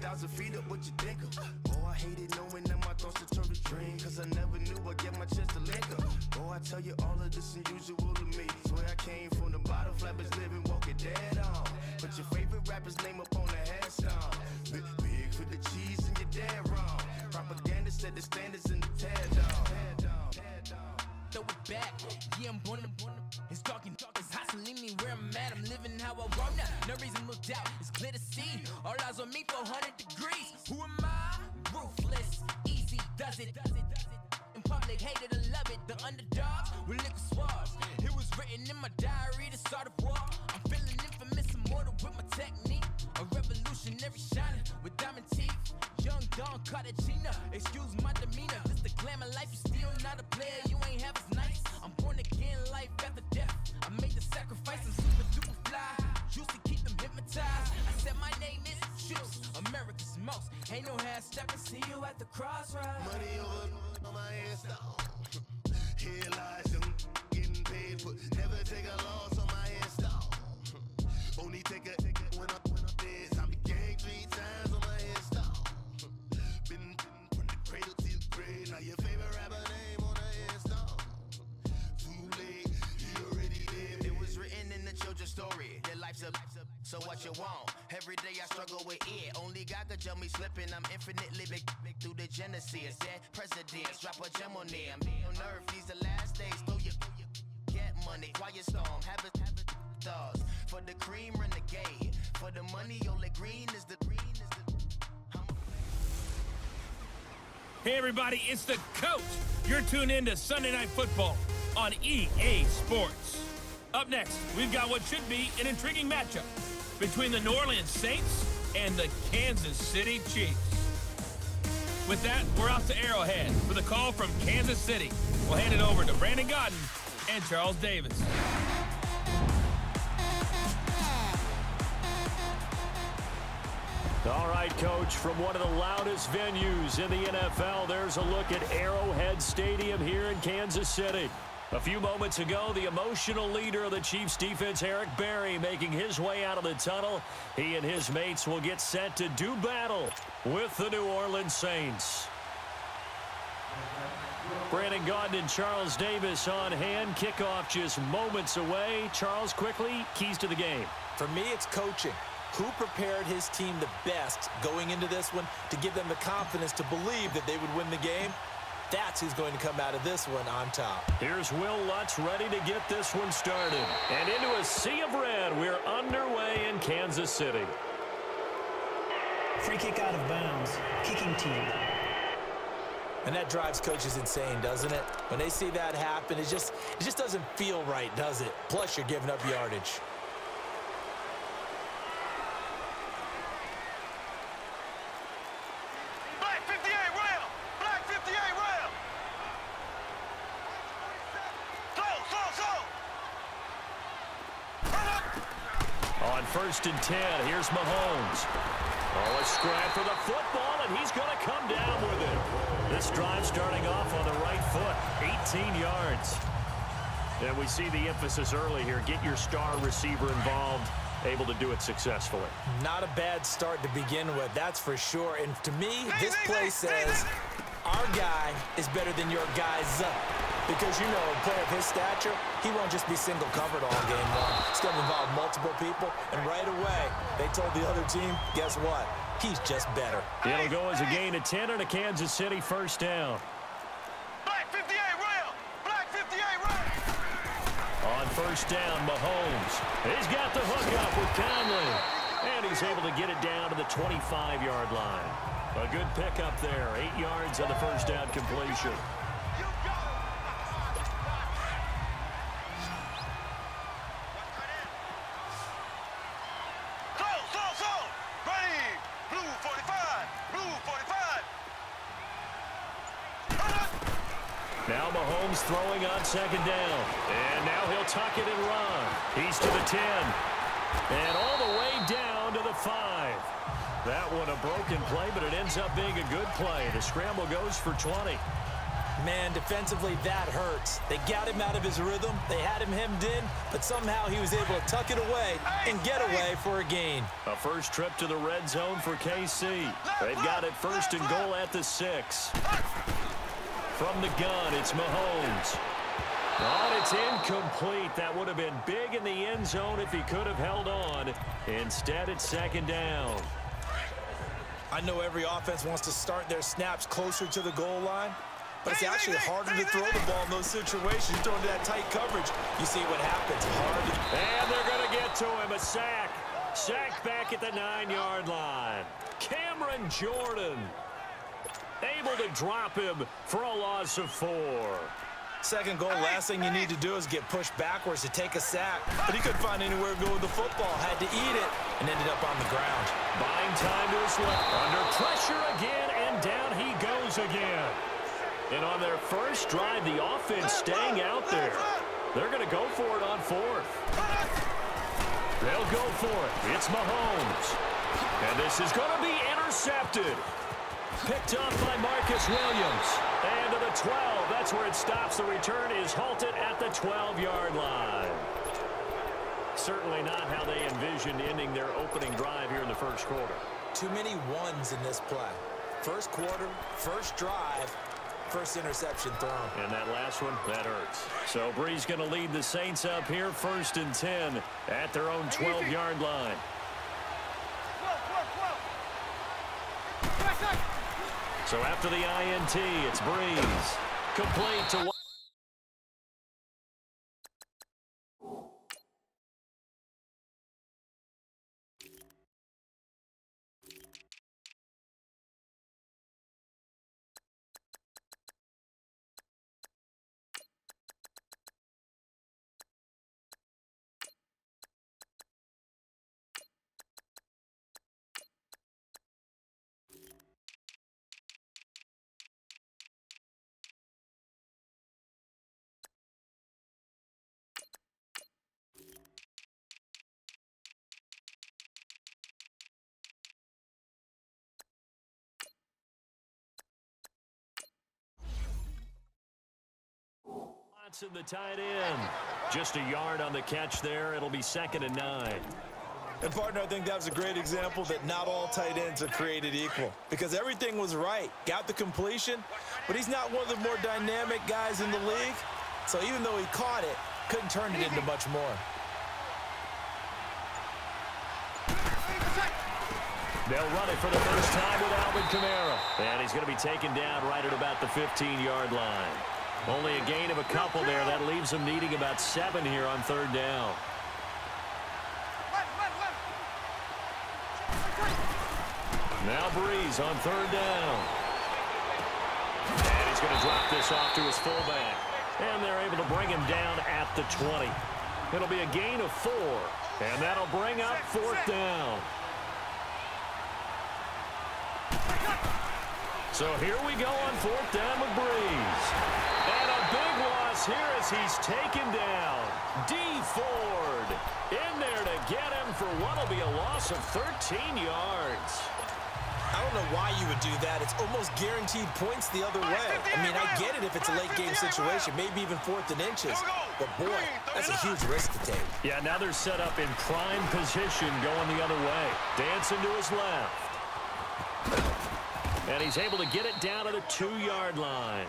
1,000 feet up, what you think of? Oh, I hated knowing that my thoughts would turn to dream, cause I never knew I'd get my chance to link up. Oh, I tell you all of this unusual to me. Swear I came from the bottom, flappers living, walking dead on. Put your favorite rapper's name up on the headstone. Big for the cheese and you're dead wrong. Propaganda set the standards in the TED dog. Throw it back, yeah, I'm born to. It's dark, it's hot, so leave me where I'm at. I'm living how I want now. No reason to doubt, it's clear to see. All eyes on me, 400 degrees. Who am I? Ruthless, easy, does it. In public, hated and love it. The underdogs with liquor swabs. It was written in my diary to start a war. I'm feeling infamous, immortal with my technique. A revolutionary shining with diamond teeth. Young Don Cartagena, excuse my demeanor. This the glamour life, you still not a player, you ain't half as nice. I'm born again, life after death. I made the sacrifice, I'm super duper fly. Juicy, keep them hypnotized. I said my name is Juice, America's most. Ain't no half stepping, see you at the crossroads. Money over on my install. Here lies them getting paid, but never take a loss on my install. Only take a when I'm dead. I'm gang 3 times on my install. Been from the cradle to the grave. Now your favorite rapper name on the install. Too late, you already lived. It was written in the children's story. Their life's a so what you want? Every day I struggle with it. Only God could jump me slipping. I'm infinitely big through the genesis. Dead presidents, drop a gem on them. On earth, these the last days. Throw your get money, quiet storm, have it thoughts. For the cream, renegade. For the money, only green is the green is the. Hey everybody, it's the coach. You're tuned in to Sunday Night Football on EA Sports. Up next, we've got what should be an intriguing matchup between the New Orleans Saints and the Kansas City Chiefs. With that, we're off to Arrowhead with a call from Kansas City. We'll hand it over to Brandon Godden and Charles Davis. All right, Coach, from one of the loudest venues in the NFL, there's a look at Arrowhead Stadium here in Kansas City. A few moments ago, the emotional leader of the Chiefs defense, Eric Berry, making his way out of the tunnel. He and his mates will get set to do battle with the New Orleans Saints. Brandon Gaudin and Charles Davis on hand. Kickoff just moments away. Charles, quickly, keys to the game. For me, it's coaching. Who prepared his team the best going into this one to give them the confidence to believe that they would win the game? That's who's going to come out of this one on top. Here's Will Lutz ready to get this one started. And into a sea of red, we're underway in Kansas City. Free kick out of bounds, kicking team. And that drives coaches insane, doesn't it? When they see that happen, it just doesn't feel right, does it? Plus, you're giving up yardage. On 1st and 10, here's Mahomes. Oh, a scrap for the football, and he's going to come down with it. This drive starting off on the right foot, 18 yards. And we see the emphasis early here. Get your star receiver involved, able to do it successfully. Not a bad start to begin with, that's for sure. And to me, this play says our guy is better than your guy's up. Because, you know, a player of his stature, he won't just be single covered all game long. It's going to involve multiple people, and right away, they told the other team, guess what? He's just better. It'll go as a gain of 10 and a Kansas City first down. Black 58 rail! Black 58 rail! On 1st down, Mahomes. He's got the hook up with Conley. And he's able to get it down to the 25-yard line. A good pickup there, 8 yards on the first down completion. Now Mahomes throwing on 2nd down. And now he'll tuck it and run. He's to the 10. And all the way down to the 5. That one a broken play, but it ends up being a good play. The scramble goes for 20. Man, defensively, that hurts. They got him out of his rhythm. They had him hemmed in, but somehow he was able to tuck it away and get away for a gain. A first trip to the red zone for KC. They've got it first and goal at the 6. From the gun, it's Mahomes. Oh, it's incomplete. That would have been big in the end zone if he could have held on. Instead, it's second down. I know every offense wants to start their snaps closer to the goal line, but it's actually harder to throw the ball in those situations. You throw into that tight coverage, you see what happens. And they're going to get to him. A sack. Sacked back at the 9-yard line. Cameron Jordan able to drop him for a loss of 4. Second goal, last thing you need to do is get pushed backwards to take a sack. But he couldn't find anywhere to go with the football. Had to eat it and ended up on the ground. Buying time to his left. Under pressure again, and down he goes again. And on their first drive, the offense staying out there. They're going to go for it on 4th. They'll go for it. It's Mahomes. And this is going to be intercepted. Picked up by Marcus Williams. And to the 12. That's where it stops. The return is halted at the 12-yard line. Certainly not how they envisioned ending their opening drive here in the first quarter. Too many ones in this play. First quarter, first drive, first interception thrown. And that last one, that hurts. So Bree's going to lead the Saints up here, 1st and 10 at their own 12-yard line. So after the INT, it's Breeze. Complete to... And the tight end. Just a yard on the catch there. It'll be 2nd and 9. And, partner, I think that was a great example that not all tight ends are created equal. Because everything was right. Got the completion, but he's not one of the more dynamic guys in the league. So even though he caught it, couldn't turn it into much more. They'll run it for the first time with Alvin Kamara. And he's going to be taken down right at about the 15-yard line. Only a gain of a couple there. That leaves them needing about 7 here on 3rd down. Now Breeze on 3rd down. And he's going to drop this off to his fullback. And they're able to bring him down at the 20. It'll be a gain of 4. And that'll bring up 4th down. So here we go on 4th down with Breeze. And a big loss here as he's taken down. D. Ford in there to get him for what will be a loss of 13 yards. I don't know why you would do that. It's almost guaranteed points the other way. I mean, I get it if it's a late-game situation, maybe even 4th and inches. But, boy, that's a huge risk to take. Yeah, now they're set up in prime position going the other way. Dancing to his left. And he's able to get it down to the 2-yard line.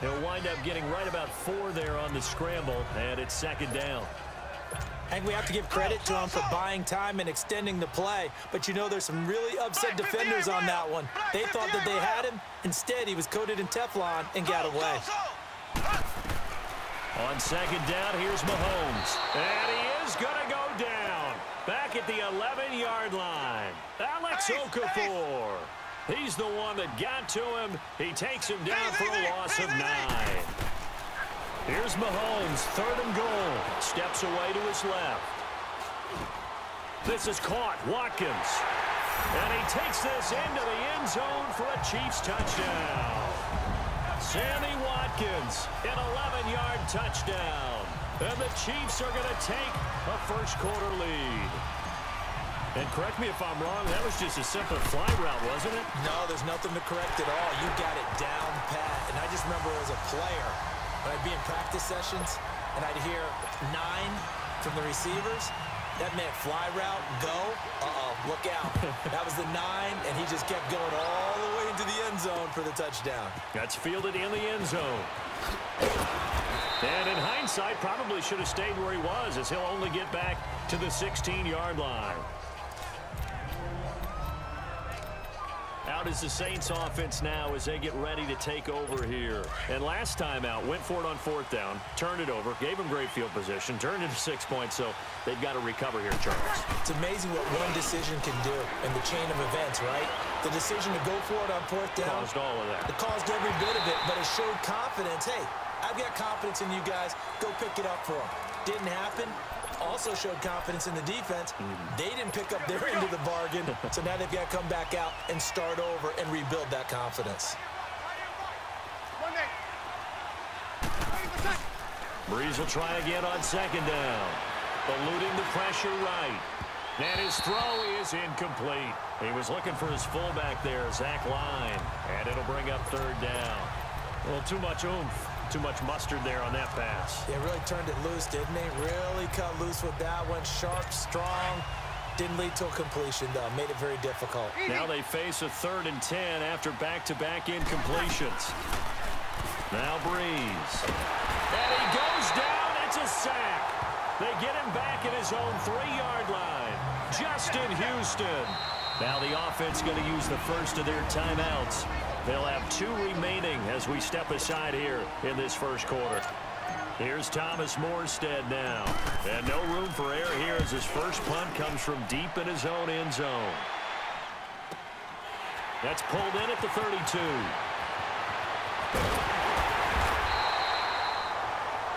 He'll wind up getting right about 4 there on the scramble, and it's 2nd down. I think we have to give credit to him for buying time and extending the play. But you know there's some really upset defenders on that one. They thought that they had him. Instead, he was coated in Teflon and got away. On 2nd down, here's Mahomes. And he is going to go down. Back at the 11-yard line. Alex Okafor. He's the one that got to him. He takes him down for a loss of 9. Here's Mahomes, 3rd and goal. Steps away to his left. This is caught. Watkins. And he takes this into the end zone for a Chiefs touchdown. Sammy Watkins, an 11-yard touchdown. And the Chiefs are going to take a first quarter lead. And correct me if I'm wrong, that was just a simple fly route, wasn't it? No, there's nothing to correct at all. You got it down pat. And I just remember as a player, when I'd be in practice sessions, and I'd hear 9 from the receivers, that meant fly route, go, look out. That was the 9, and he just kept going all the way into the end zone for the touchdown. That's fielded in the end zone. And in hindsight, probably should have stayed where he was, as he'll only get back to the 16-yard line. Out is the Saints offense now as they get ready to take over here. And last time out, went for it on 4th down, turned it over, gave them great field position, turned it to 6 points, so they've got to recover here, Charles. It's amazing what one decision can do in the chain of events, right? The decision to go for it on 4th down. Caused all of that. It caused every bit of it, but it showed confidence. Hey, I've got confidence in you guys. Go pick it up for them. Didn't happen. Also showed confidence in the defense. They didn't pick up their end of the bargain, so now they've got to come back out and start over and rebuild that confidence. Breeze will try again on 2nd down. Eluding the pressure right. And his throw is incomplete. He was looking for his fullback there, Zach Line. And it'll bring up 3rd down. Well, too much oomph. Too much mustard there on that pass. They really turned it loose, didn't they? Really cut loose with that one. Sharp, strong. Didn't lead to a completion, though. Made it very difficult. Now they face a 3rd and 10 after back-to-back incompletions. Now Breeze. And he goes down. It's a sack. They get him back at his own 3-yard line. Justin Houston. Now the offense going to use the first of their timeouts. They'll have 2 remaining as we step aside here in this first quarter. Here's Thomas Morstead now. And no room for error here as his first punt comes from deep in his own end zone. That's pulled in at the 32.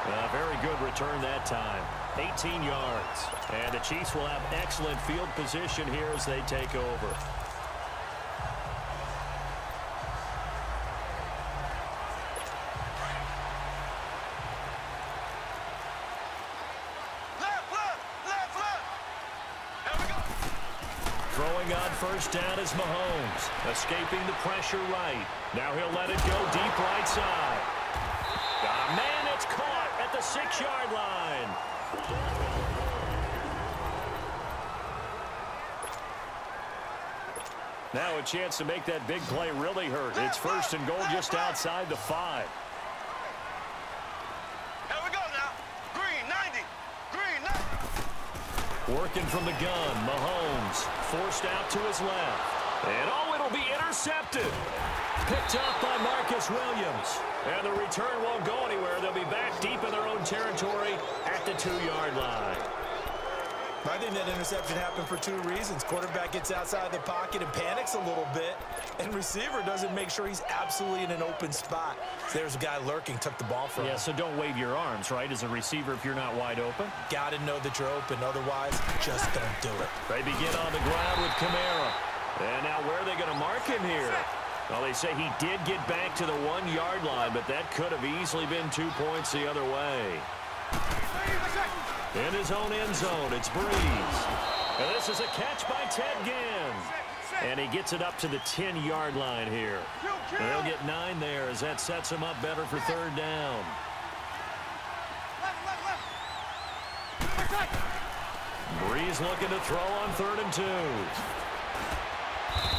A very good return that time. 18 yards. And the Chiefs will have excellent field position here as they take over. Throwing on 1st down is Mahomes. Escaping the pressure right. Now he'll let it go deep right side. Man, it's caught at the 6-yard line. Now a chance to make that big play really hurt. It's 1st and goal just outside the 5. Here we go now. Green 90. Green 90. Working from the gun, Mahomes forced out to his left. And it'll be intercepted. Picked up by Marcus Williams. And the return won't go anywhere. They'll be back deep in their own territory at the 2-yard line. I think that interception happened for 2 reasons. Quarterback gets outside the pocket and panics a little bit, and receiver doesn't make sure he's absolutely in an open spot. So there's a guy lurking, took the ball from him. Yeah, so don't wave your arms, right, as a receiver if you're not wide open. Got to know that you're open. Otherwise, just don't do it. They begin on the ground with Kamara. And now where are they going to mark him here? Well, they say he did get back to the 1-yard line, but that could have easily been 2 points the other way. In his own end zone, it's Breeze. And this is a catch by Ted Ginn. And he gets it up to the 10-yard line here. And they'll get 9 there as that sets him up better for 3rd down. Breeze looking to throw on 3rd and 2.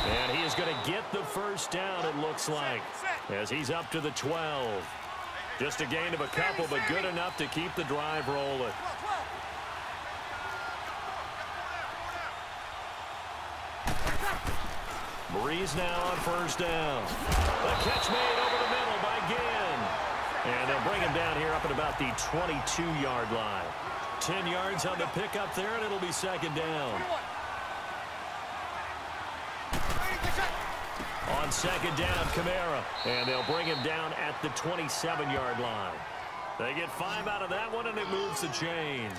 And he is going to get the 1st down, it looks like, as he's up to the 12. Just a gain of a couple, but good enough to keep the drive rolling. Breeze now on 1st down. The catch made over the middle by Ginn. And they'll bring him down here up at about the 22-yard line. 10 yards on the pickup there, and it'll be 2nd down. On 2nd down, Kamara. And they'll bring him down at the 27-yard line. They get 5 out of that one, and it moves the chains.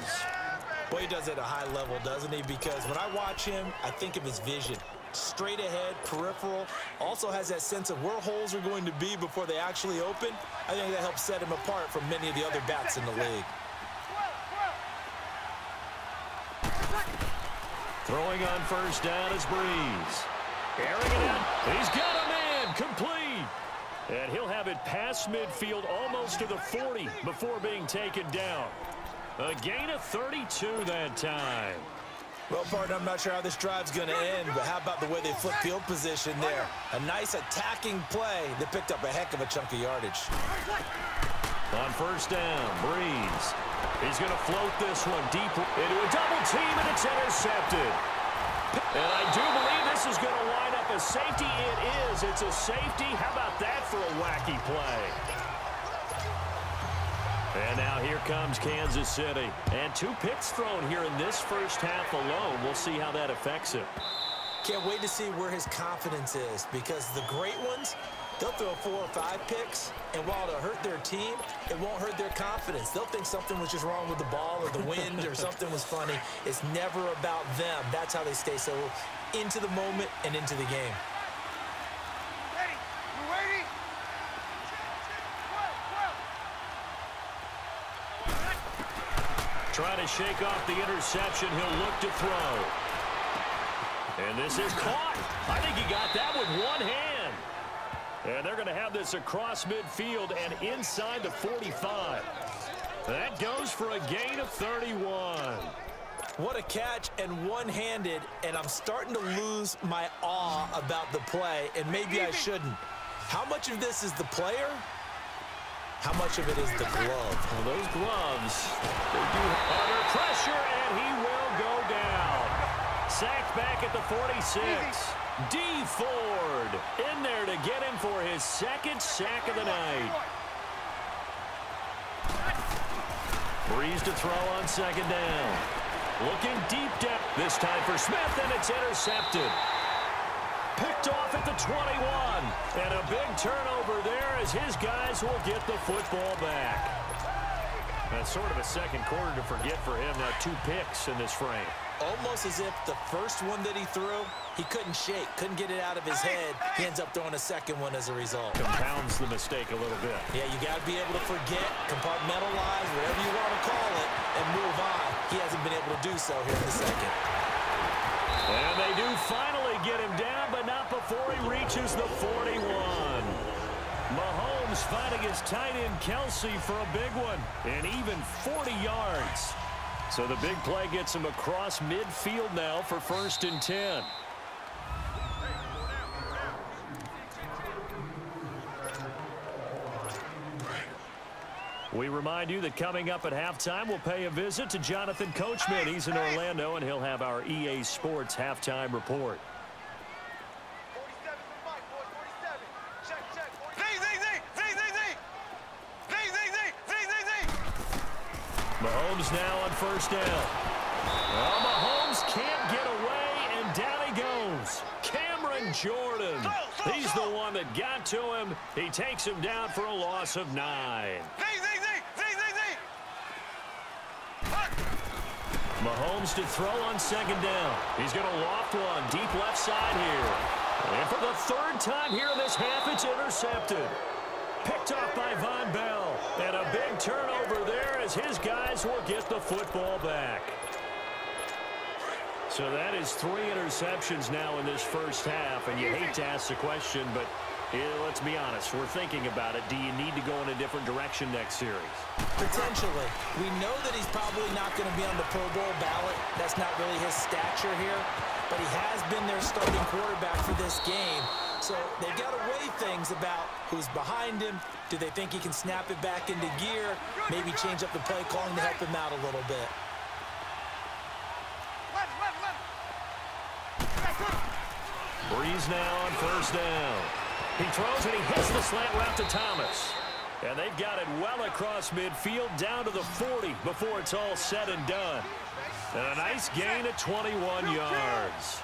Boy, he does it at a high level, doesn't he? Because when I watch him, I think of his vision. Straight ahead, peripheral. Also has that sense of where holes are going to be before they actually open. I think that helps set him apart from many of the other backs in the league. Throwing on first down is Breeze. Airing it out. He's got a man complete. And he'll have it past midfield almost to the 40 before being taken down. A gain of 32 that time. Well, partner, I'm not sure how this drive's going to end, but how about the way they flip field position there? A nice attacking play that picked up a heck of a chunk of yardage. On first down, Breeze. He's going to float this one deep into a double team, and it's intercepted. And I do believe this is going to line up a safety. It is. It's a safety. How about that for a wacky play? And now here comes Kansas City. And 2 picks thrown here in this first half alone. We'll see how that affects him. Can't wait to see where his confidence is, because the great ones, they'll throw 4 or 5 picks, and while it'll hurt their team, it won't hurt their confidence. They'll think something was just wrong with the ball or the wind or something was funny. It's never about them. That's how they stay so into the moment and into the game. Ready? You ready? Trying to shake off the interception. He'll look to throw. And this is caught. I think he got that with one hand. And they're going to have this across midfield and inside the 45. That goes for a gain of 31. What a catch, and one-handed, and I'm starting to lose my awe about the play, and maybe I shouldn't. How much of this is the player? How much of it is the glove? Well, those gloves, they do under pressure, and he will go down. Sacked back at the 46. D. Ford in there to get him for his 2nd sack of the night. Breeze to throw on 2nd down. Looking deep down. This time for Smith, and it's intercepted. Picked off at the 21. And a big turnover there as his guys will get the football back. That's sort of a second quarter to forget for him. Now 2 picks in this frame. Almost as if the first one that he threw, he couldn't shake, couldn't get it out of his head. He ends up throwing a second one as a result. Compounds the mistake a little bit. Yeah, you got to be able to forget, compartmentalize, whatever you want to call it, and move on. He hasn't been able to do so here in the second. And they do finally get him down, but not before he reaches the 41. Mahomes finding his tight end Kelsey for a big one, and even 40 yards. So the big play gets him across midfield now for 1st and 10. We remind you that coming up at halftime, we'll pay a visit to Jonathan Coachman. He's in Orlando, and he'll have our EA Sports halftime report. 47 to Mike, boy, 47. Check, check. Mahomes now on 1st down. Well, Mahomes can't get away, and down he goes. Cameron Jordan. He's the one that got to him. He takes him down for a loss of 9. Mahomes to throw on 2nd down. He's going to loft one deep left side here. And for the 3rd time here in this half, it's intercepted. Picked off by Von Bell. And a big turnover there as his guys will get the football back. So that is 3 interceptions now in this first half. And you hate to ask the question, but let's be honest. We're thinking about it. Do you need to go in a different direction next series? Potentially. We know that he's probably not going to be on the Pro Bowl ballot. That's not really his stature here. But he has been their starting quarterback for this game. So they've got to weigh things about who's behind him. Do they think he can snap it back into gear? Maybe change up the play calling to help him out a little bit. Breeze now on 1st down. He throws and he hits the slant route to Thomas. And they've got it well across midfield down to the 40 before it's all said and done. And a nice gain of 21 yards.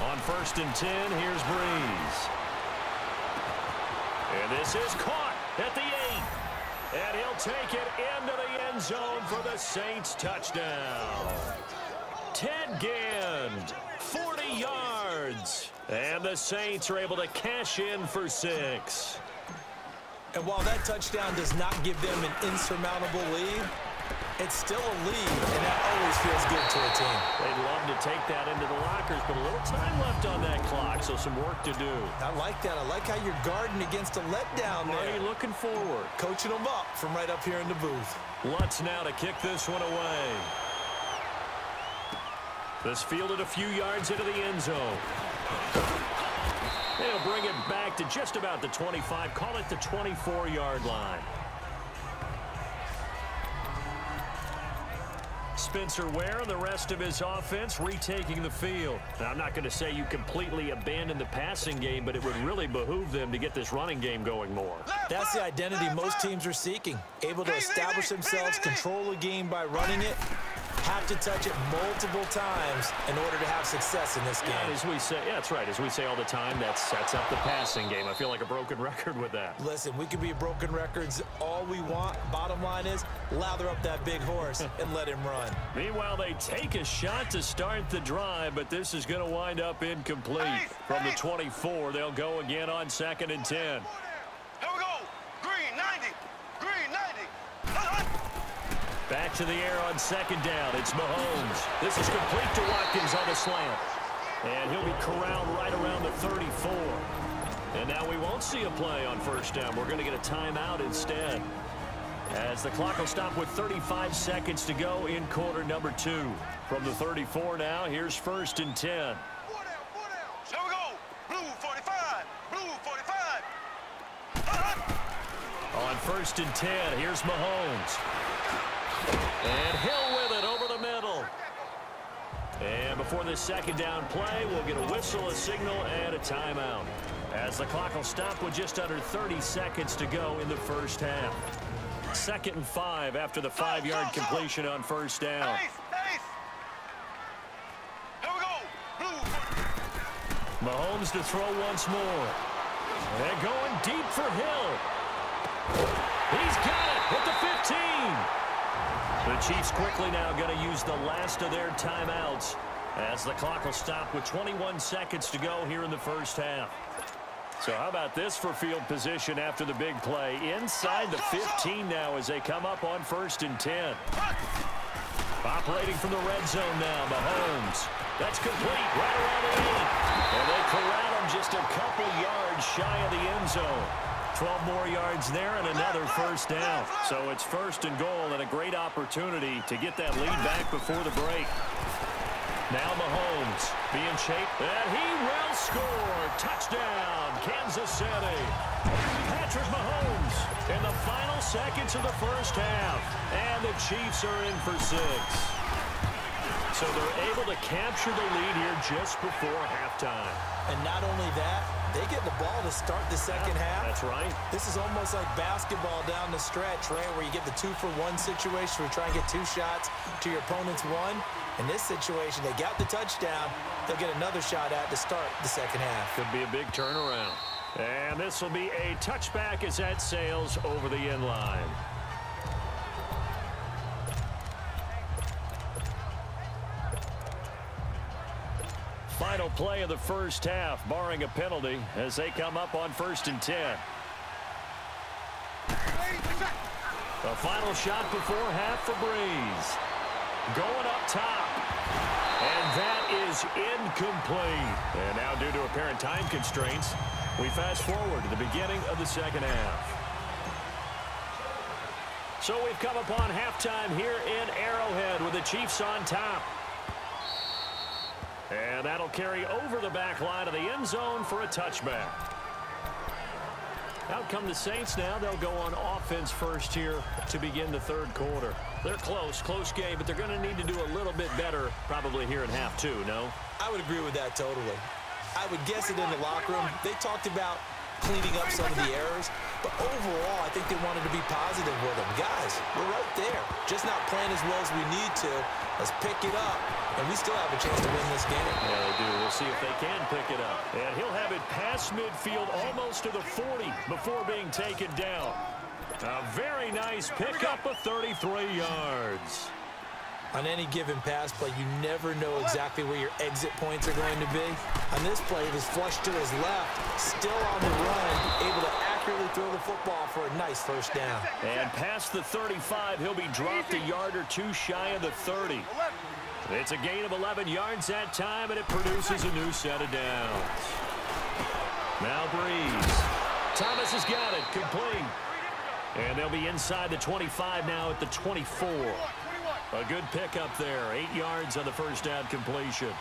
On 1st and 10, here's Breeze. And this is caught at the 8. And he'll take it into the end zone for the Saints touchdown. Ted Ginn, 40 yards. And the Saints are able to cash in for 6. And while that touchdown does not give them an insurmountable lead, It's still a lead, and that always feels good to a team. They'd love to take that into the lockers, but a little time left on that clock, so some work to do. I like that. I like how you're guarding against a letdown there. Marty looking forward. Coaching them up from right up here in the booth. Lutz now to kick this one away. This fielded a few yards into the end zone. They'll bring it back to just about the 25. Call it the 24-yard line. Spencer Ware and the rest of his offense retaking the field. Now, I'm not going to say you completely abandon the passing game, but it would really behoove them to get this running game going more. That's the identity most teams are seeking. Able to establish themselves, control the game by running it, have to touch it multiple times in order to have success in this game. And as we say, yeah, that's right. As we say all the time, that sets up the passing game. I feel like a broken record with that. Listen, we can be broken records all we want. Bottom line is, lather up that big horse and let him run. Meanwhile, they take a shot to start the drive, but this is going to wind up incomplete. From the 24, they'll go again on 2nd and 10. Here we go. Green 90. Green 90. Back to the air on 2nd down. It's Mahomes. This is complete to Watkins on the slant. And he'll be corralled right around the 34. And now we won't see a play on 1st down. We're going to get a timeout instead, as the clock will stop with 35 seconds to go in quarter number 2. From the 34 now, here's 1st and 10. 4 down, 4 down. Here we go. Blue 45. Blue 45. On 1st and 10, here's Mahomes. And Hill with it over the middle. And before this 2nd down play, we'll get a whistle, a signal, and a timeout, as the clock will stop with just under 30 seconds to go in the 1st half. 2nd and 5 after the 5-yard completion on 1st down. Ace. Here we go. Blue. Mahomes to throw once more. And going deep for Hill. He's got it at the 15. The Chiefs quickly now going to use the last of their timeouts, as the clock will stop with 21 seconds to go here in the 1st half. So how about this for field position after the big play? Inside the 15 now as they come up on 1st and 10. Operating from the red zone now, Mahomes. That's complete right around the 8. And they corral him just a couple yards shy of the end zone. 12 more yards there and another 1st down. So it's 1st and goal, and a great opportunity to get that lead back before the break. Now Mahomes being shaped, and he will score. Touchdown, Kansas City. Patrick Mahomes in the final seconds of the 1st half. And the Chiefs are in for 6. So they're able to capture the lead here just before halftime. And not only that, they get the ball to start the 2nd half. That's right. This is almost like basketball down the stretch, right, where you get the 2-for-1 situation where you try and get 2 shots to your opponent's 1. In this situation, they got the touchdown. They'll get another shot at to start the 2nd half. Could be a big turnaround. And this will be a touchback as that sails over the end line. Final play of the 1st half, barring a penalty, as they come up on 1st and 10. The final shot before half for Breeze. Going up top. And that is incomplete. And now, due to apparent time constraints, we fast forward to the beginning of the 2nd half. So we've come upon halftime here in Arrowhead with the Chiefs on top. And that'll carry over the back line of the end zone for a touchback. Out come the Saints now. They'll go on offense first here to begin the 3rd quarter. They're close game, but they're going to need to do a little bit better probably here in half 2, no? I would agree with that totally. I would guess it in the locker room. They talked about cleaning up some of the errors, but overall, I think they wanted to be positive with them. Guys, we're right there. Just not playing as well as we need to. Let's pick it up, and we still have a chance to win this game. Yeah, they do. We'll see if they can pick it up. And he'll have it past midfield almost to the 40 before being taken down. A very nice pickup of 33 yards. On any given pass play, you never know exactly where your exit points are going to be. On this play, it was flushed to his left, still on the run, able to accurately throw the football for a nice first down. And past the 35, he'll be dropped a yard or two shy of the 30. It's a gain of 11 yards that time, and it produces a new set of downs. Now Breeze. Thomas has got it, complete. And they'll be inside the 25 now at the 24. A good pickup there, 8 yards on the first down completion.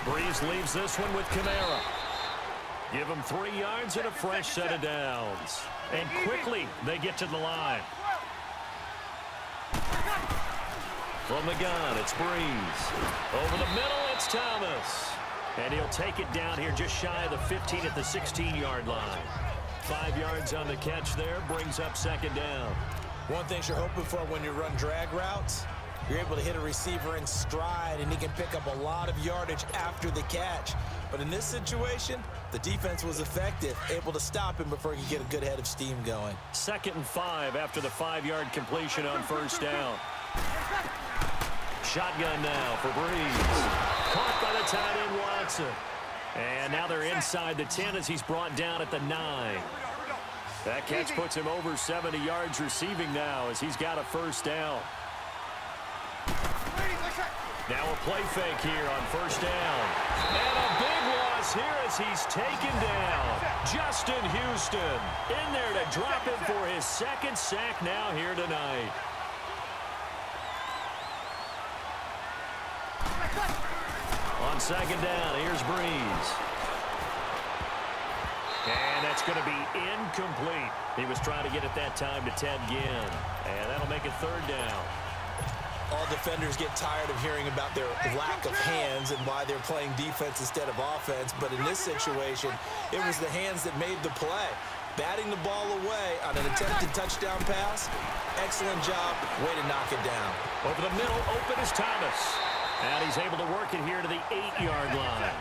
Breeze leaves this one with Kamara. Give him 3 yards and a fresh set of downs. And quickly they get to the line. From the gun, it's Breeze. Over the middle, it's Thomas. And he'll take it down here just shy of the 15 at the 16-yard line. 5 yards on the catch there, brings up second down. One thing you're hoping for when you run drag routes, you're able to hit a receiver in stride, and he can pick up a lot of yardage after the catch. But in this situation, the defense was effective, able to stop him before he could get a good head of steam going. 2nd and 5 after the 5-yard completion on first down. Shotgun now for Breeze. Caught by the tight end Watson. And now they're inside the 10 as he's brought down at the 9. That catch puts him over 70 yards receiving now as he's got a first down. Now a play fake here on first down. And a big loss here as he's taken down. Justin Houston in there to drop him for his 2nd sack now here tonight. On second down, here's Breeze. And that's going to be incomplete. He was trying to get it that time to Ted Ginn. And that'll make it 3rd down. All defenders get tired of hearing about their lack of hands and why they're playing defense instead of offense. But in this situation, it was the hands that made the play. Batting the ball away on an attempted touchdown pass. Excellent job. Way to knock it down. Over the middle, open is Thomas. And he's able to work it here to the 8-yard line.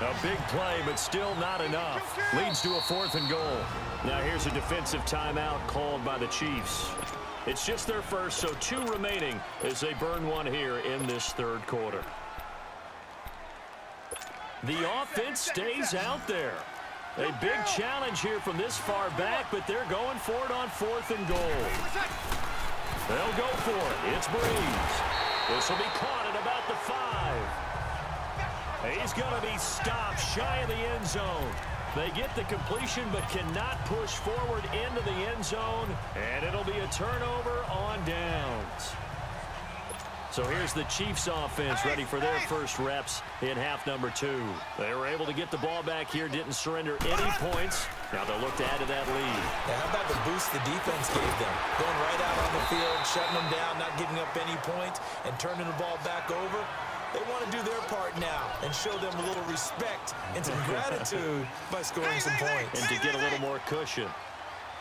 A big play, but still not enough. Leads to a 4th and goal. Now here's a defensive timeout called by the Chiefs. It's just their first, so 2 remaining as they burn one here in this 3rd quarter. The offense stays out there. A big challenge here from this far back, but they're going for it on 4th and goal. They'll go for it. It's Breeze. This will be caught at about the 5. He's going to be stopped shy of the end zone. They get the completion but cannot push forward into the end zone, and it'll be a turnover on downs. So here's the Chiefs offense ready for their first reps in half number 2. They were able to get the ball back here, didn't surrender any points. Now they'll look to add to that lead. Now, how about the boost the defense gave them? Going right out on the field, shutting them down, not giving up any points, and turning the ball back over. They want to do their part now and show them a little respect and some gratitude by scoring some points. And to get a little more cushion.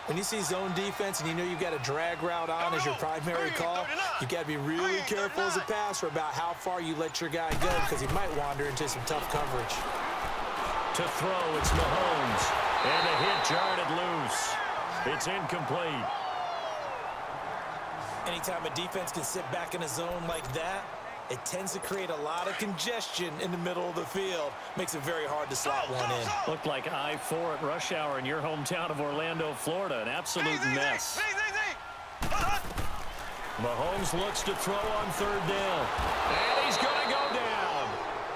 When you see zone defense and you know you've got a drag route on as your primary call, you've got to be really careful as a passer about how far you let your guy go because he might wander into some tough coverage. To throw, it's Mahomes. And the hit jarred loose. It's incomplete. Anytime a defense can sit back in a zone like that, it tends to create a lot of congestion in the middle of the field. Makes it very hard to slot one in. Looked like I-4 at rush hour in your hometown of Orlando, Florida. An absolute mess. Mahomes looks to throw on 3rd down. And he's going to go down.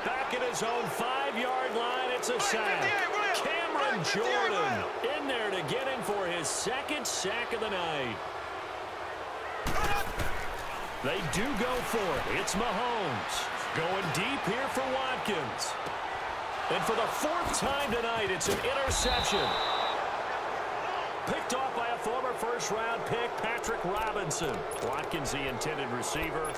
Back at his own 5-yard line, it's a sack. Cameron Jordan in there to get him for his 2nd sack of the night. They do go for it. It's Mahomes going deep here for Watkins. And for the 4th time tonight, it's an interception. Picked off by a former first-round pick, Patrick Robinson. Watkins, the intended receiver.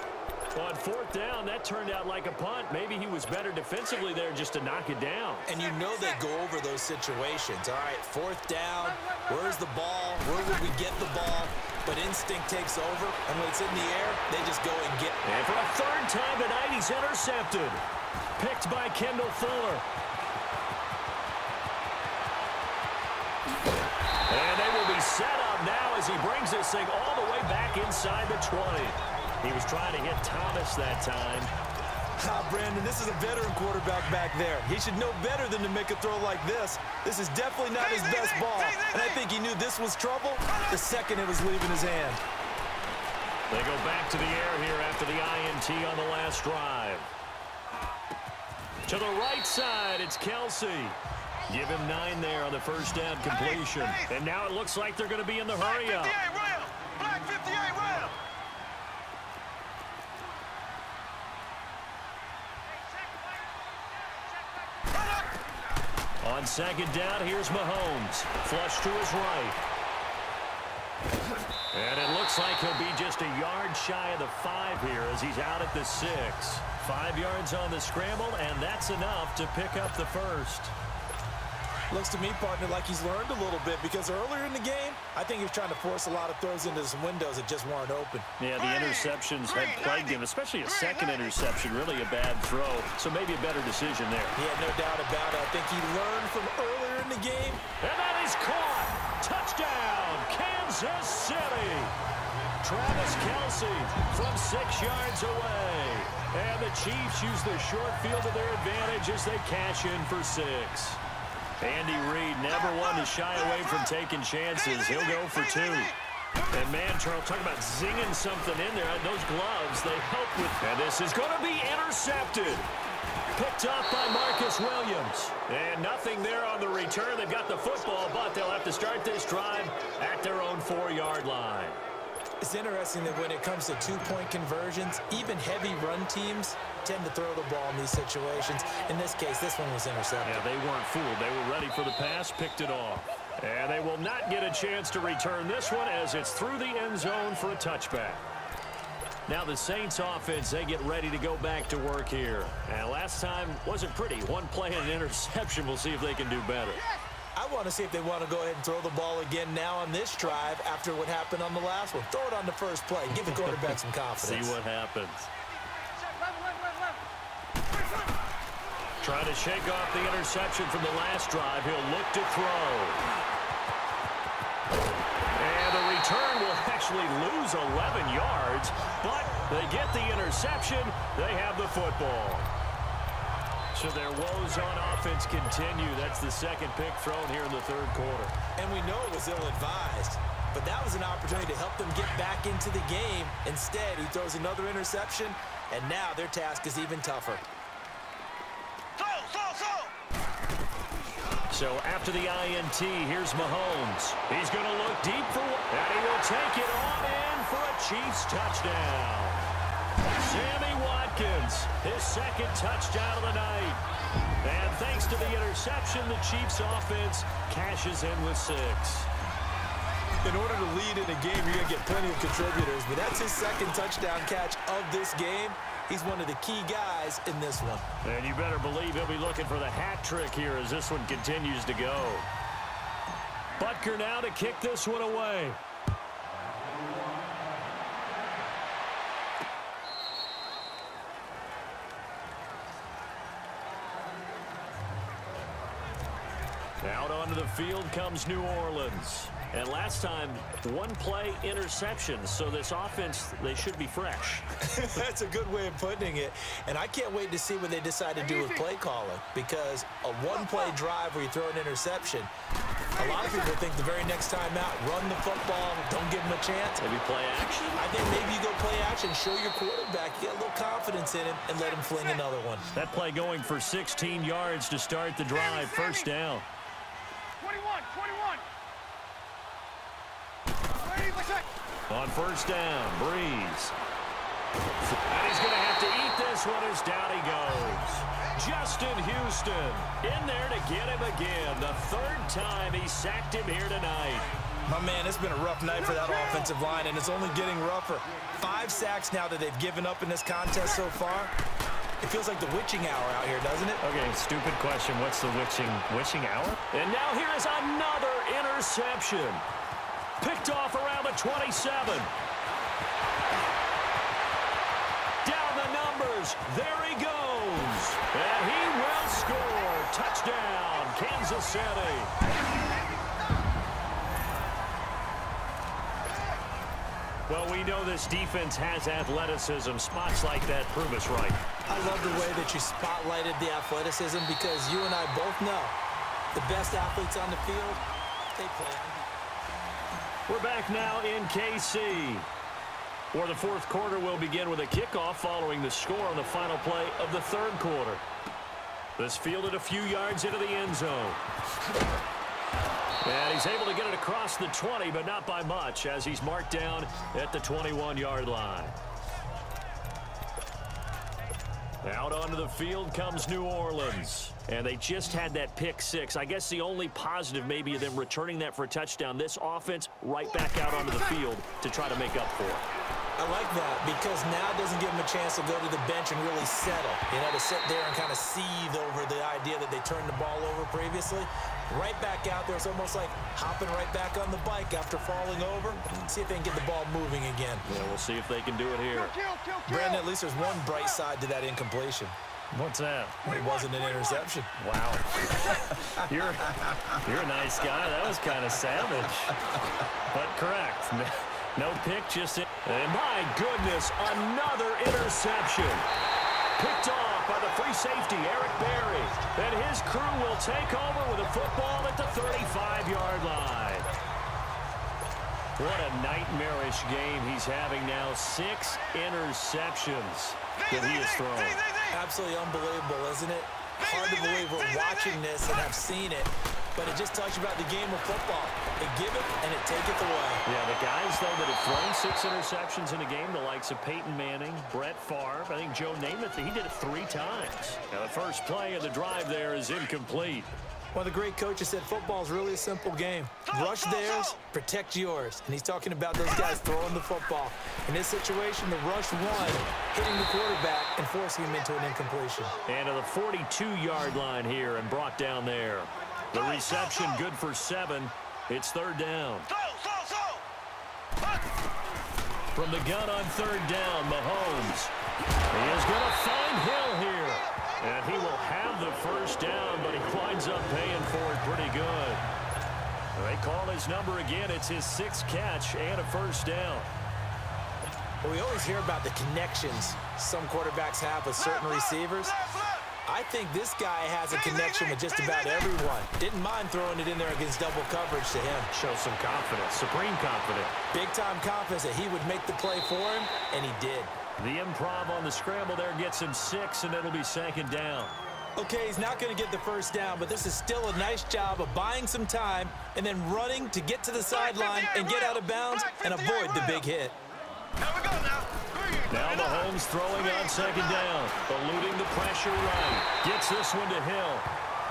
On 4th down, that turned out like a punt. Maybe he was better defensively there just to knock it down. And you know they go over those situations. All right, 4th down, where's the ball? Where would we get the ball? But instinct takes over, and when it's in the air, they just go and get it. And for a 3rd time tonight, he's intercepted. Picked by Kendall Fuller. And they will be set up now as he brings this thing all the way back inside the 20. He was trying to hit Thomas that time. Brandon, this is a veteran quarterback back there. He should know better than to make a throw like this. This is definitely not his best ball, and I think he knew this was trouble the second it was leaving his hand. They go back to the air here after the INT on the last drive. To the right side, it's Kelsey. Give him 9 there on the first down completion. And now it looks like they're going to be in the hurry up. Black 58 rail. On second down, here's Mahomes. Flush to his right. And it looks like he'll be just a yard shy of the 5 here as he's out at the 6. 5 yards on the scramble, and that's enough to pick up the first. Looks to me, partner, like he's learned a little bit because earlier in the game, I think he was trying to force a lot of throws into some windows that just weren't open. Yeah, the interceptions had plagued him, especially a second interception, really a bad throw. So maybe a better decision there. Yeah, no doubt about it. I think he learned from earlier in the game. And that is caught. Touchdown, Kansas City. Travis Kelsey from 6 yards away. And the Chiefs use the short field to their advantage as they cash in for 6. Andy Reid never one to shy away from taking chances. He'll go for 2. And man, Charles, talk about zinging something in there. Those gloves, they help with. And this is going to be intercepted. Picked up by Marcus Williams. And nothing there on the return. They've got the football, but they'll have to start this drive at their own 4-yard line. It's interesting that when it comes to two-point conversions, even heavy run teams tend to throw the ball in these situations. In this case, this one was intercepted. Yeah, they weren't fooled. They were ready for the pass, picked it off. And they will not get a chance to return this one as it's through the end zone for a touchback. Now the Saints offense, they get ready to go back to work here. And last time wasn't pretty. One play and an interception. We'll see if they can do better. I want to see if they want to go ahead and throw the ball again now on this drive after what happened on the last one. Throw it on the first play. Give the quarterback some confidence. See what happens. Trying to shake off the interception from the last drive. He'll look to throw. And the return will actually lose 11 yards, but they get the interception. They have the football. So their woes on offense continue. That's the second pick thrown here in the third quarter. And we know it was ill-advised, but that was an opportunity to help them get back into the game. Instead, he throws another interception, and now their task is even tougher. So after the INT, here's Mahomes. He's going to look deep for one, and he will take it on in for a Chiefs touchdown. Sammy Watkins, his second touchdown of the night. And thanks to the interception, the Chiefs offense cashes in with 6. In order to lead in a game, you're going to get plenty of contributors, but that's his second touchdown catch of this game. He's one of the key guys in this one. And you better believe he'll be looking for the hat trick here as this one continues to go. Butker now to kick this one away. Out onto the field comes New Orleans. And last time, one play interception. So this offense, they should be fresh. That's a good way of putting it. And I can't wait to see what they decide to do with play calling. Because a one-play drive where you throw an interception, a lot of people think the very next time out, run the football, don't give them a chance. Maybe play action? I think maybe you go play action, show your quarterback, you get a little confidence in him, and let him fling another one. That play going for 16 yards to start the drive. First down. 21. On first down, Breeze. And he's going to have to eat this one as down he goes. Justin Houston in there to get him again. The third time he sacked him here tonight. My man, it's been a rough night for that offensive line, and it's only getting rougher. 5 sacks now that they've given up in this contest so far. It feels like the witching hour out here, doesn't it? Okay, stupid question. What's the witching hour? And now here is another interception. Picked off around the 27. Down the numbers. There he goes. And he will score. Touchdown, Kansas City. Well, we know this defense has athleticism. Spots like that prove us right. I love the way that you spotlighted the athleticism because you and I both know the best athletes on the field, they play on defense. We're back now in KC. For the fourth quarter, we'll begin with a kickoff following the score on the final play of the third quarter. This fielded a few yards into the end zone. And he's able to get it across the 20, but not by much, as he's marked down at the 21-yard line. Out onto the field comes New Orleans. And they just had that pick six. I guess the only positive maybe of them returning that for a touchdown. This offense right back out onto the field to try to make up for it. I like that because now it doesn't give them a chance to go to the bench and really settle. You know, to sit there and kind of seethe over the idea that they turned the ball over previously. Right back out there. It's almost like hopping right back on the bike after falling over. See if they can get the ball moving again. Yeah, we'll see if they can do it here. Brandon, at least there's one bright side to that incompletion. What's that? It wasn't an interception. Wow. You're a nice guy. That was kind of savage. But correct. No pick, just it. And my goodness, another interception. Picked off by the free safety, Eric Berry. And his crew will take over with a football at the 35-yard line. What a nightmarish game he's having now. 6 interceptions that he has thrown. Absolutely unbelievable, isn't it? Hard to believe we're watching this and have seen it. But it just talks about the game of football. It give it and it take it away. Yeah, the guys, though, that have thrown 6 interceptions in a game, the likes of Peyton Manning, Brett Favre, I think Joe Namath, he did it 3 times. Now, the first play of the drive there is incomplete. One of the great coaches said football is really a simple game. Rush theirs, protect yours. And he's talking about those guys throwing the football. In this situation, the rush one, hitting the quarterback and forcing him into an incompletion. And to the 42-yard line here and brought down there. The reception good for 7. It's third down. From the gun on third down, Mahomes. He is going to find Hill here. And he will have the first down, but he winds up paying for it pretty good. They call his number again. It's his 6th catch and a first down. Well, we always hear about the connections some quarterbacks have with certain receivers. I think this guy has a connection with just about everyone. Didn't mind throwing it in there against double coverage to him. Shows some confidence, supreme confidence. Big-time confidence that he would make the play for him, and he did. The improv on the scramble there gets him 6, and it'll be 2nd down. Okay, he's not going to get the first down, but this is still a nice job of buying some time and then running to get to the sideline and get out of bounds and avoid the big hit. Now Mahomes throwing on 2nd down, eluding the pressure right. Gets this one to Hill,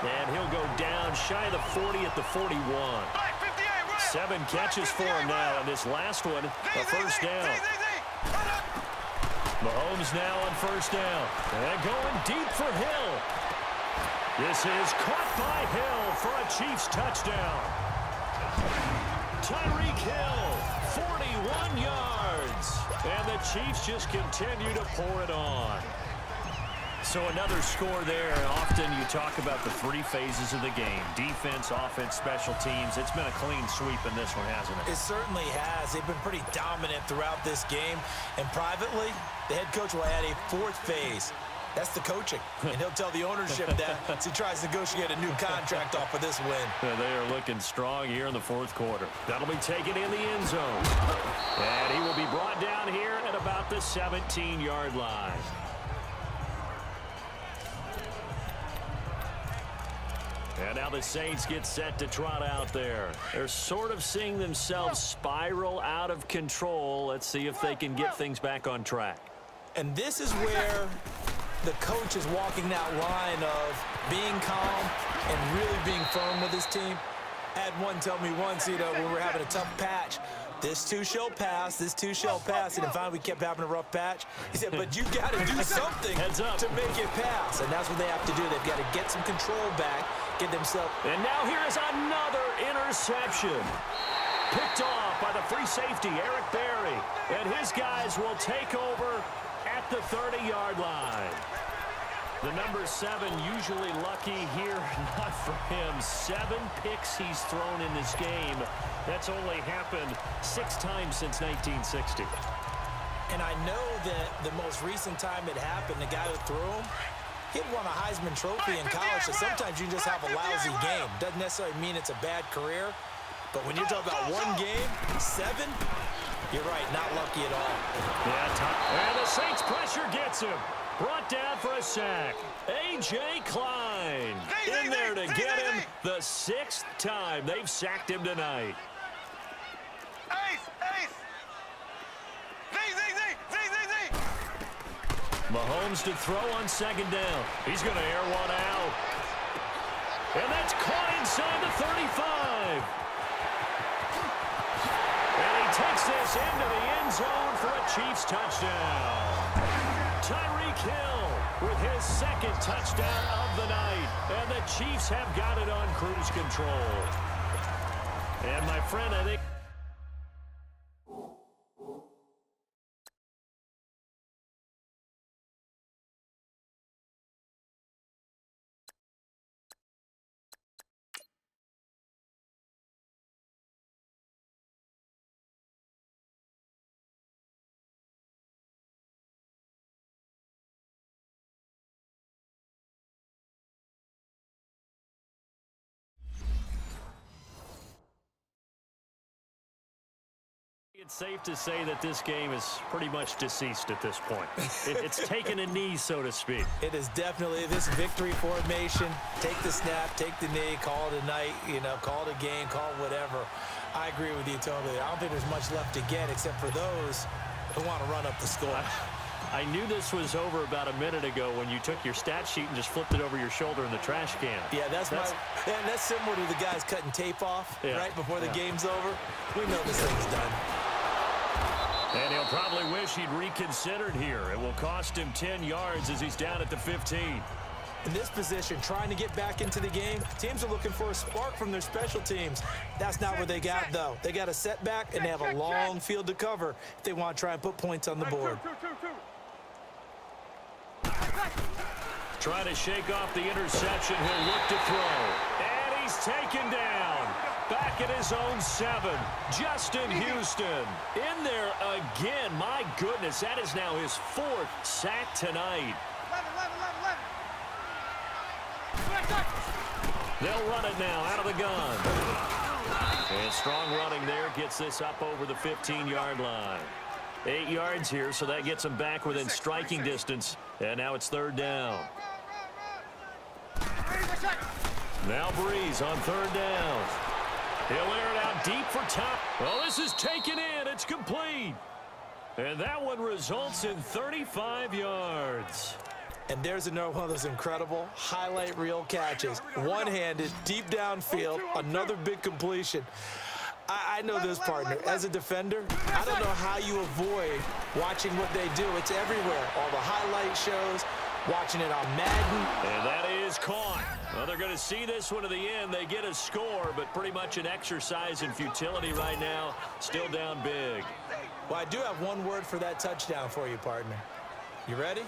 and he'll go down shy of the 40 at the 41. 7 catches for him now, and this last one, a first down. Mahomes now on first down, and going deep for Hill. This is caught by Hill for a Chiefs touchdown. Tyreek Hill, 41 yards. And the Chiefs just continue to pour it on. So another score there. Often you talk about the 3 phases of the game. Defense, offense, special teams. It's been a clean sweep in this one, hasn't it? It certainly has. They've been pretty dominant throughout this game. And privately, the head coach will add a 4th phase. That's the coaching. And he'll tell the ownership that as he tries to negotiate a new contract off of this win. They are looking strong here in the 4th quarter. That'll be taken in the end zone. And he will be brought down here at about the 17-yard line. And now the Saints get set to trot out there. They're sort of seeing themselves spiral out of control. Let's see if they can get things back on track. And this is where the coach is walking that line of being calm and really being firm with his team. I had one tell me once, you know, when we're having a tough patch, this too shall pass, this too shall pass. And finally we kept having a rough patch. He said, but you got to do something to make it pass. And that's what they have to do. They've got to get some control back, get themselves. And now here is another interception. Picked off by the free safety, Eric Berry. And his guys will take over at the 30-yard line. The number 7 usually lucky here, not for him. 7 picks he's thrown in this game. That's only happened 6 times since 1960. And I know that the most recent time it happened, the guy who threw him, he won a Heisman Trophy in college, so sometimes you just have a lousy game. Doesn't necessarily mean it's a bad career, but when you're talking about one game, 7, you're right, not lucky at all. Yeah, and the Saints pressure gets him. Brought down for a sack. A.J. Klein in there to get him the 6th time they've sacked him tonight. Mahomes to throw on 2nd down. He's going to air one out. And that's caught inside the 35. And he takes this into the end zone for a Chiefs touchdown. Tyreek Hill with his 2nd touchdown of the night. And the Chiefs have got it on cruise control. And my friend, I think... It's safe to say that this game is pretty much deceased at this point. It's taken a knee, so to speak. It is definitely this victory formation. Take the snap, take the knee, call it a night, call it a game, call it whatever. I agree with you totally. I don't think there's much left to get except for those who want to run up the score. I knew this was over about a minute ago when you took your stat sheet and just flipped it over your shoulder in the trash can. Yeah, that's similar to the guys cutting tape off right before the game's over. We know this thing's done. And he'll probably wish he'd reconsidered here. It will cost him 10 yards as he's down at the 15. In this position, trying to get back into the game, teams are looking for a spark from their special teams. That's not what they got, though. They got a setback, and they have a long field to cover if they want to try and put points on the board. Trying to shake off the interception. He'll look to throw. And he's taken down. Back at his own 7. Justin Houston in there again. My goodness, that is now his 4th sack tonight. They'll run it now out of the gun. And strong running there gets this up over the 15-yard line. 8 yards here, so that gets him back within striking distance. And now it's 3rd down. Now Breeze on 3rd down. He'll air it out deep for top. Well, this is taken in. It's complete. And that one results in 35 yards. And there's another one of those incredible highlight reel catches. One-handed, deep downfield, another big completion. I know this, partner. As a defender, I don't know how you avoid watching what they do. It's everywhere. All the highlight shows, watching it on Madden. And that is caught. Well, they're going to see this one to the end. They get a score, but pretty much an exercise in futility right now. Still down big. Well, I do have one word for that touchdown for you, partner. You ready?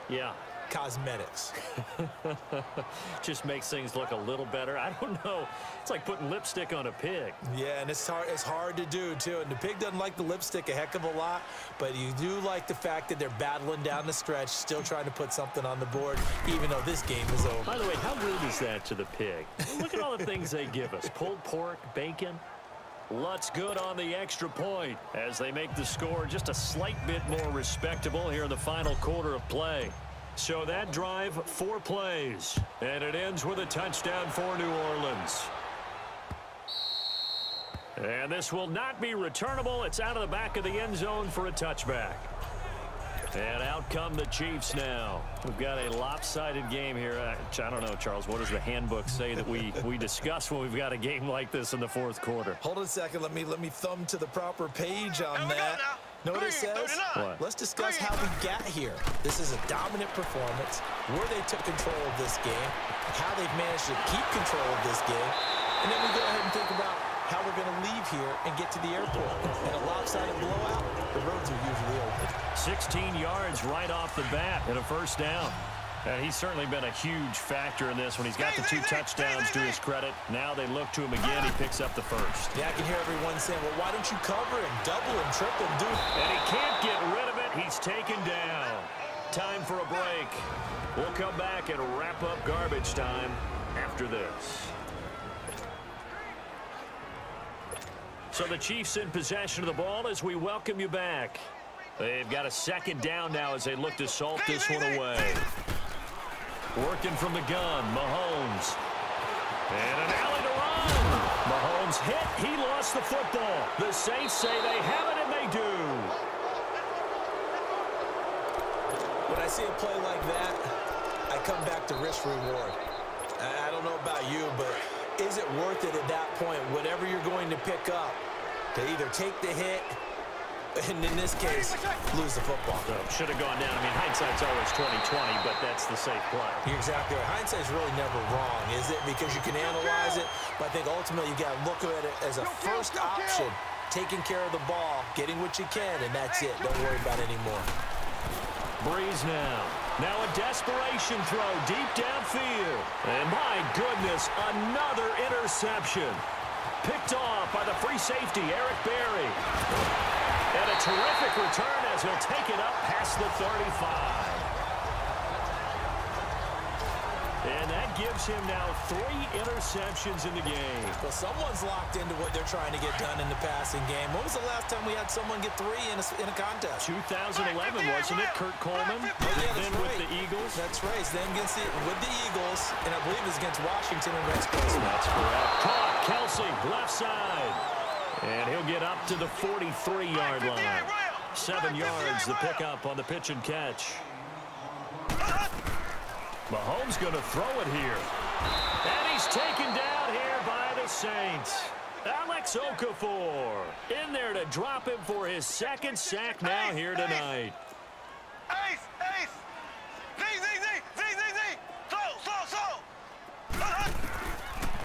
Yeah. Cosmetics. Just makes things look a little better. I don't know. It's like putting lipstick on a pig. Yeah, and it's hard to do, too. And the pig doesn't like the lipstick a heck of a lot, but you do like the fact that they're battling down the stretch, still trying to put something on the board, even though this game is over. By the way, how rude is that to the pig? Look at all the things they give us. Pulled pork, bacon. Lutz good on the extra point as they make the score just a slight bit more respectable here in the final quarter of play. So that drive, 4 plays, and it ends with a touchdown for New Orleans. And this will not be returnable. It's out of the back of the end zone for a touchback. And out come the Chiefs now. We've got a lopsided game here. I don't know, Charles, what does the handbook say that we discuss when we've got a game like this in the 4th quarter? Hold on a second. Let me thumb to the proper page on that. Know what it says? What? Let's discuss how we got here. This is a dominant performance, where they took control of this game, how they've managed to keep control of this game, and then we go ahead and think about how we're going to leave here and get to the airport. In a lopsided blowout, the roads are usually open. 16 yards right off the bat and a 1st down. And he's certainly been a huge factor in this when he's got the 2 touchdowns to his credit. Now they look to him again. He picks up the first. Yeah, I can hear everyone saying, well, why don't you cover him, double him, triple him, And he can't get rid of it. He's taken down. Time for a break. We'll come back and wrap up garbage time after this. So the Chiefs in possession of the ball as we welcome you back. They've got a second down now as they look to salt this one away. Working from the gun, Mahomes. And an alley to run. Mahomes hit. He lost the football. The Saints say they have it, and they do. When I see a play like that, I come back to risk reward. I don't know about you, but is it worth it at that point, whatever you're going to pick up, to either take the hit, and in this case, lose the football? So should have gone down. I mean, hindsight's always 20/20, but that's the safe play. You're exactly right. Hindsight's really never wrong, is it? Because you can analyze it, but I think ultimately you got to look at it as a first option, taking care of the ball, getting what you can, and that's it. Don't worry about it anymore. Breeze now. Now a desperation throw deep downfield. And my goodness, another interception. Picked off by the free safety, Eric Berry. And a terrific return as he'll take it up past the 35. And that gives him now 3 interceptions in the game. Well, someone's locked into what they're trying to get done in the passing game. When was the last time we had someone get 3 in a contest? 2011, wasn't it? Kurt Coleman. Oh, yeah, that's then right. with the Eagles. That's right. Then with the Eagles, and I believe it was against Washington and Rex Grossman. That's correct. Caught. Kelsey, left side. And he'll get up to the 43-yard line. 7 yards, the pickup on the pitch and catch. Mahomes going to throw it here. And he's taken down here by the Saints. Alex Okafor in there to drop him for his 2nd sack now here tonight.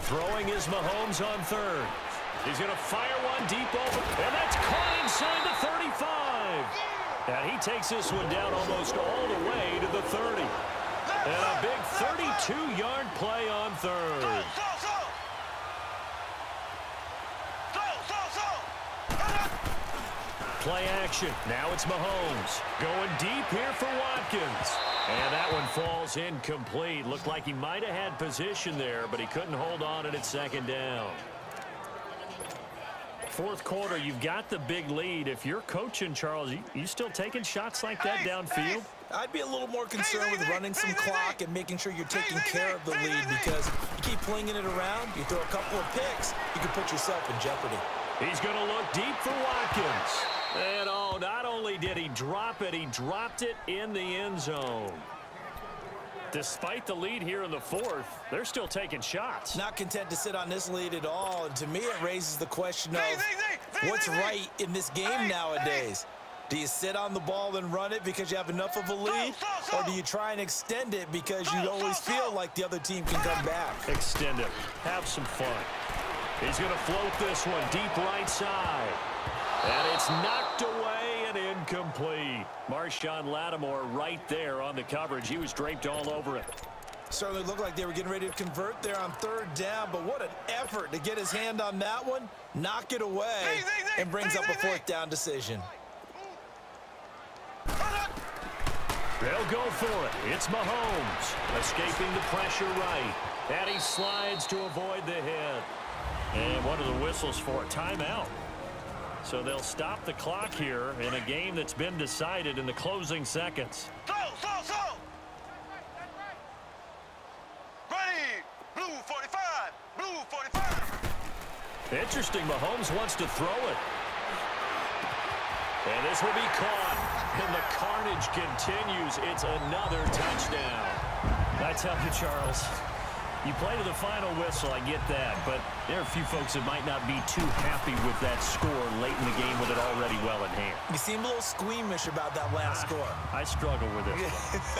Throwing is Mahomes on 3rd. He's going to fire one deep over. And that's caught inside the 35. And he takes this one down almost all the way to the 30. And a big 32-yard play on 3rd. Play action. Now it's Mahomes. Going deep here for Watkins. And that one falls incomplete. Looked like he might have had position there, but he couldn't hold on at 2nd down. 4th quarter, you've got the big lead. If you're coaching, Charles, you still taking shots like that downfield? I'd be a little more concerned with running some clock and making sure you're taking care of the lead, because you keep flinging it around, you throw a couple of picks, you can put yourself in jeopardy. He's going to look deep for Watkins. And oh, not only did he drop it, he dropped it in the end zone. Despite the lead here in the 4th, they're still taking shots. Not content to sit on this lead at all, and to me it raises the question of what's right in this game nowadays. Do you sit on the ball and run it because you have enough of a lead, or do you try and extend it because you always feel like the other team can come back? Extend it. Have some fun. He's going to float this one deep right side. And it's knocked away and incomplete. Marshawn Lattimore right there on the coverage. He was draped all over it. Certainly looked like they were getting ready to convert there on 3rd down, but what an effort to get his hand on that one, knock it away, and brings up a 4th down decision. They'll go for it. It's Mahomes escaping the pressure right. And he slides to avoid the hit. And what are the whistles for? Timeout. So they'll stop the clock here in a game that's been decided in the closing seconds. Ready, blue 45, blue 45. Interesting, Mahomes wants to throw it. And this will be caught. And the carnage continues. It's another touchdown. I tell you, Charles, you play to the final whistle, I get that, but there are a few folks that might not be too happy with that score late in the game with it already well in hand. You seem a little squeamish about that last score. I struggle with it.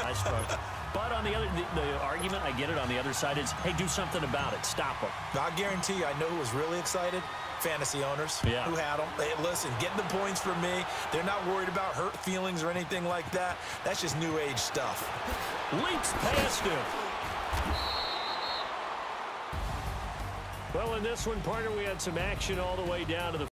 I struggle. But on the other, the argument, I get it, on the other side is, hey, do something about it. Stop them. I guarantee you, I know who was really excited. Fantasy owners who had them. Hey, listen, getting the points from me. They're not worried about hurt feelings or anything like that. That's just new age stuff. leaps past him. Well, in this one, partner, we had some action all the way down to the